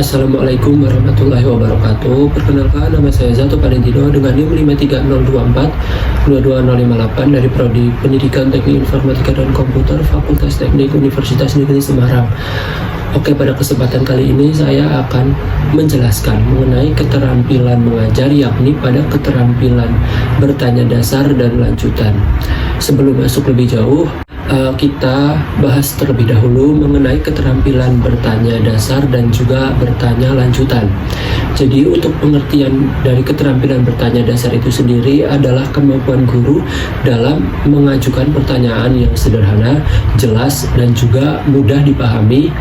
Assalamualaikum warahmatullahi wabarakatuh. Perkenalkan, nama saya Zato Valentino dengan NIM 53024 22058 dari Prodi Pendidikan Teknik Informatika dan Komputer Fakultas Teknik Universitas Negeri Semarang. Oke, pada kesempatan kali ini saya akan menjelaskan mengenai keterampilan mengajar, yakni pada keterampilan bertanya dasar dan lanjutan. Sebelum masuk lebih jauh, kita bahas terlebih dahulu mengenai keterampilan bertanya dasar dan juga bertanya lanjutan. Jadi untuk pengertian dari keterampilan bertanya dasar itu sendiri adalah kemampuan guru dalam mengajukan pertanyaan yang sederhana, jelas, dan juga mudah dipahami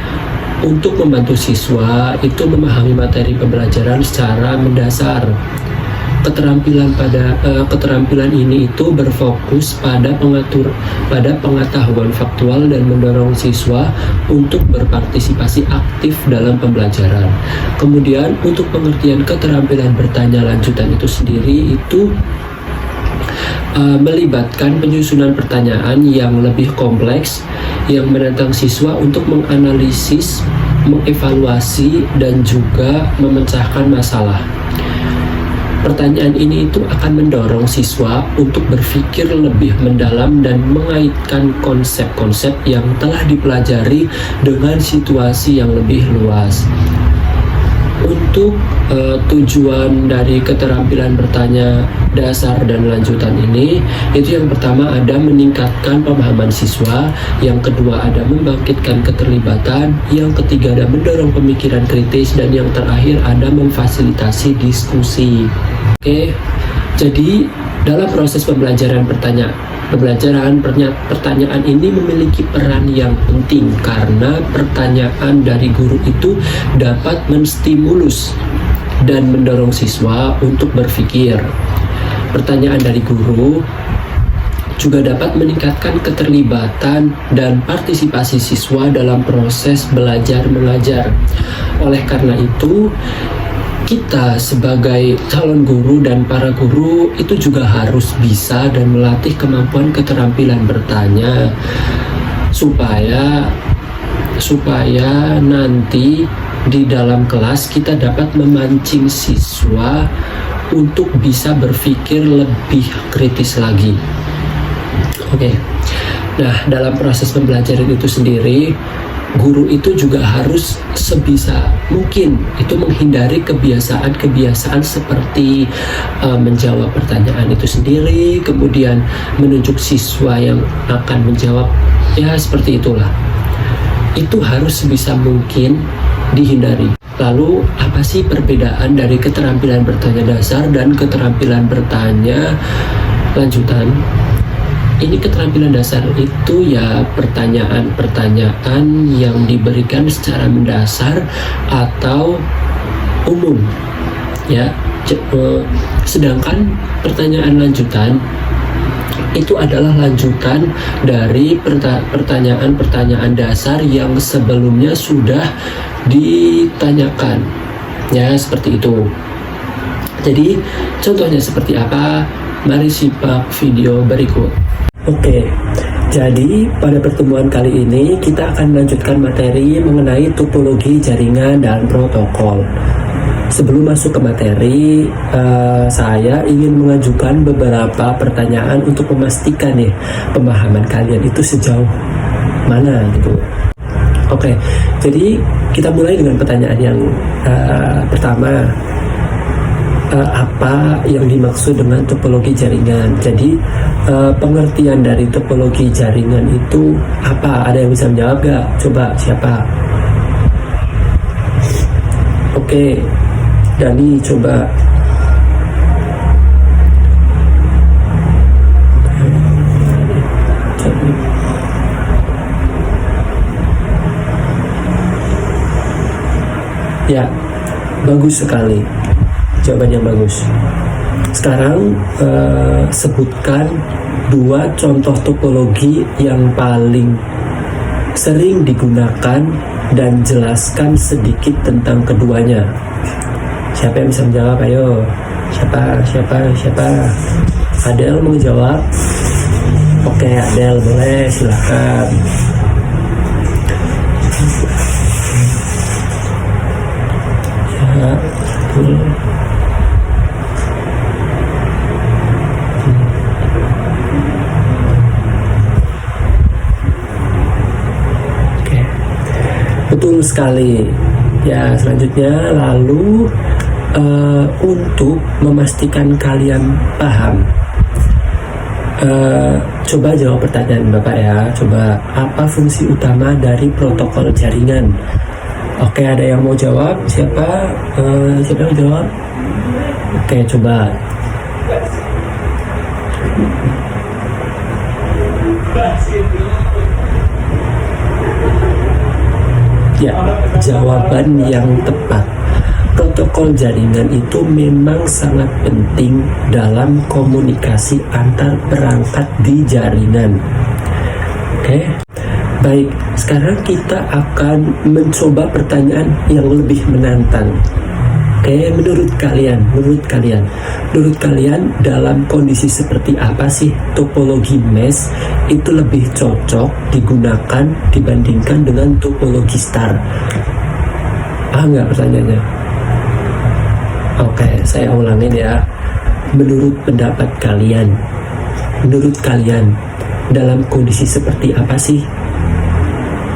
untuk membantu siswa itu memahami materi pembelajaran secara mendasar. Keterampilan ini itu berfokus pada pengetahuan faktual dan mendorong siswa untuk berpartisipasi aktif dalam pembelajaran. Kemudian untuk pengertian keterampilan bertanya lanjutan itu sendiri itu melibatkan penyusunan pertanyaan yang lebih kompleks yang menantang siswa untuk menganalisis, mengevaluasi, dan juga memecahkan masalah. Pertanyaan ini itu akan mendorong siswa untuk berpikir lebih mendalam dan mengaitkan konsep-konsep yang telah dipelajari dengan situasi yang lebih luas. Untuk tujuan dari keterampilan bertanya dasar dan lanjutan ini, itu yang pertama ada meningkatkan pemahaman siswa, yang kedua ada membangkitkan keterlibatan, yang ketiga ada mendorong pemikiran kritis, dan yang terakhir ada memfasilitasi diskusi. Oke, jadi dalam proses pembelajaran pertanyaan ini memiliki peran yang penting karena pertanyaan dari guru itu dapat menstimulus dan mendorong siswa untuk berpikir. Pertanyaan dari guru juga dapat meningkatkan keterlibatan dan partisipasi siswa dalam proses belajar mengajar. Oleh karena itu, kita sebagai calon guru dan para guru itu juga harus bisa dan melatih kemampuan keterampilan bertanya supaya nanti di dalam kelas kita dapat memancing siswa untuk bisa berpikir lebih kritis lagi. Oke. Nah, dalam proses pembelajaran itu sendiri, guru itu juga harus sebisa mungkin itu menghindari kebiasaan-kebiasaan seperti menjawab pertanyaan itu sendiri, kemudian menunjuk siswa yang akan menjawab, ya seperti itulah. Itu harus sebisa mungkin dihindari. Lalu apa sih perbedaan dari keterampilan bertanya dasar dan keterampilan bertanya lanjutan? Ini keterampilan dasar itu ya pertanyaan-pertanyaan yang diberikan secara mendasar atau umum, ya. Sedangkan pertanyaan lanjutan itu adalah lanjutan dari pertanyaan-pertanyaan dasar yang sebelumnya sudah ditanyakan, ya seperti itu. Jadi contohnya seperti apa? Mari simak video berikut. Oke, jadi pada pertemuan kali ini kita akan melanjutkan materi mengenai topologi jaringan dan protokol. Sebelum masuk ke materi, saya ingin mengajukan beberapa pertanyaan untuk memastikan nih pemahaman kalian itu sejauh mana gitu. Oke, jadi kita mulai dengan pertanyaan yang pertama. Apa yang dimaksud dengan topologi jaringan? Jadi pengertian dari topologi jaringan itu apa? Ada yang bisa menjawab gak? Coba siapa? Oke, Dani coba. Ya, bagus sekali. Jawaban yang bagus. Sekarang sebutkan dua contoh topologi yang paling sering digunakan dan jelaskan sedikit tentang keduanya. Siapa yang bisa menjawab? Ayo. Siapa? Adel mau jawab? Oke, Adel boleh, silahkan. betul sekali. Ya, selanjutnya lalu untuk memastikan kalian paham, coba jawab pertanyaan Bapak ya. Coba, apa fungsi utama dari protokol jaringan? Oke, ada yang mau jawab? Siapa? Siapa yang jawab? Oke, coba. Ya, jawaban yang tepat. Protokol jaringan itu memang sangat penting dalam komunikasi antar perangkat di jaringan. Oke, baik. Sekarang kita akan mencoba pertanyaan yang lebih menantang. Oke, menurut kalian dalam kondisi seperti apa sih topologi mesh itu lebih cocok digunakan dibandingkan dengan topologi star? Nggak pertanyaannya? Oke, saya ulangin ya. Menurut pendapat kalian, dalam kondisi seperti apa sih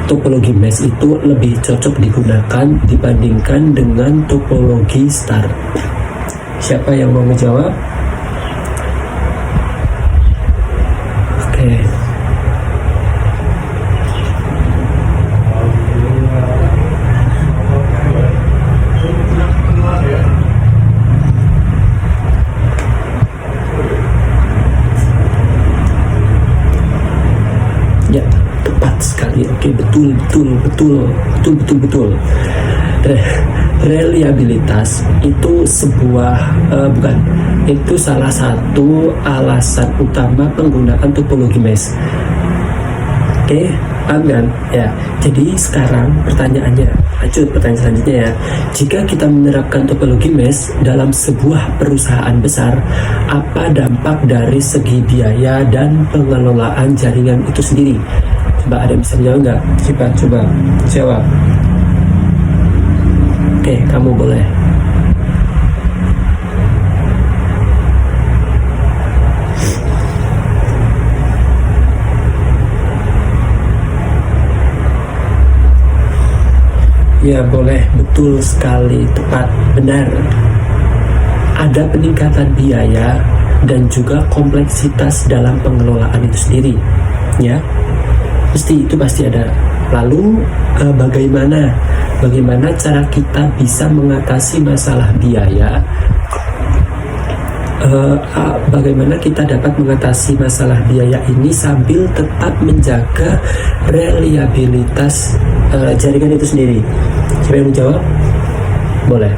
topologi mesh itu lebih cocok digunakan dibandingkan dengan topologi star? Siapa yang mau menjawab? Oke. Ya, tepat sekali. Oke, betul. Reliabilitas itu itu salah satu alasan utama penggunaan topologi mesh. Oke, paham kan? Ya. Jadi sekarang pertanyaan selanjutnya ya. Jika kita menerapkan topologi mesh dalam sebuah perusahaan besar, apa dampak dari segi biaya dan pengelolaan jaringan itu sendiri? Coba ada yang bisa menjawab nggak? Coba jawab. Oke, kamu boleh. Ya, boleh. Betul sekali, tepat, benar. Ada peningkatan biaya dan juga kompleksitas dalam pengelolaan itu sendiri. Ya, pasti ada. Lalu bagaimana cara kita bisa mengatasi masalah biaya? Bagaimana kita dapat mengatasi masalah biaya ini sambil tetap menjaga reliabilitas jaringan itu sendiri? Siapa yang menjawab? Boleh.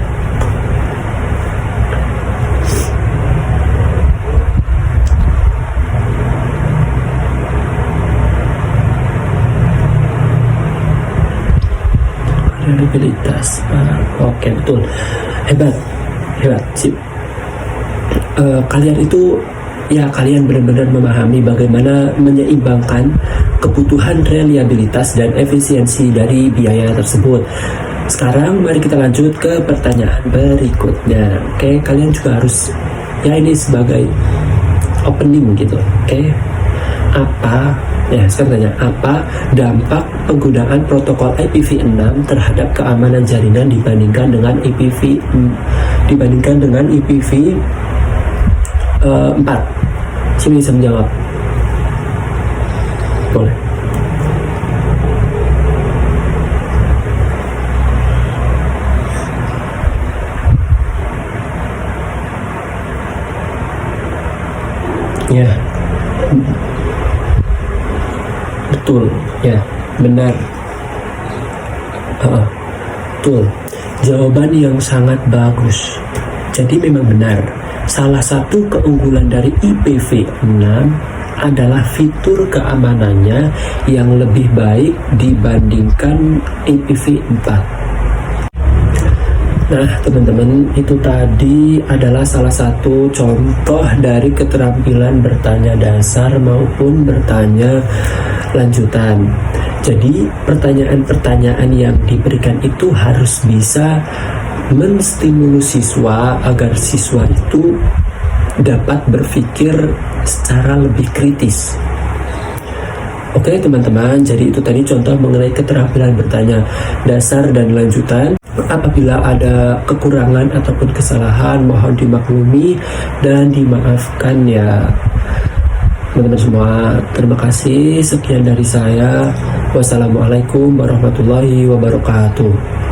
Reliabilitas. Oke, betul. Hebat. Sip. Kalian benar-benar memahami bagaimana menyeimbangkan kebutuhan reliabilitas dan efisiensi dari biaya tersebut. Sekarang mari kita lanjut ke pertanyaan berikutnya. Oke, kalian juga harus, ini sebagai opening gitu. Oke, sekarang tanya, apa dampak penggunaan protokol IPv6 terhadap keamanan jaringan dibandingkan dengan IPv 4? Sini bisa menjawab. Boleh. Ya, betul. Ya, benar. Betul. Jawaban yang sangat bagus. Jadi memang benar. Salah satu keunggulan dari IPv6 adalah fitur keamanannya yang lebih baik dibandingkan IPv4. Nah, teman-teman, itu tadi adalah salah satu contoh dari keterampilan bertanya dasar maupun bertanya lanjutan. Jadi, pertanyaan-pertanyaan yang diberikan itu harus bisa menstimulus siswa agar siswa itu dapat berpikir secara lebih kritis. Oke teman-teman, jadi itu tadi contoh mengenai keterampilan bertanya dasar dan lanjutan. Apabila ada kekurangan ataupun kesalahan, mohon dimaklumi dan dimaafkan ya teman-teman semua. Terima kasih, sekian dari saya. Wassalamualaikum warahmatullahi wabarakatuh.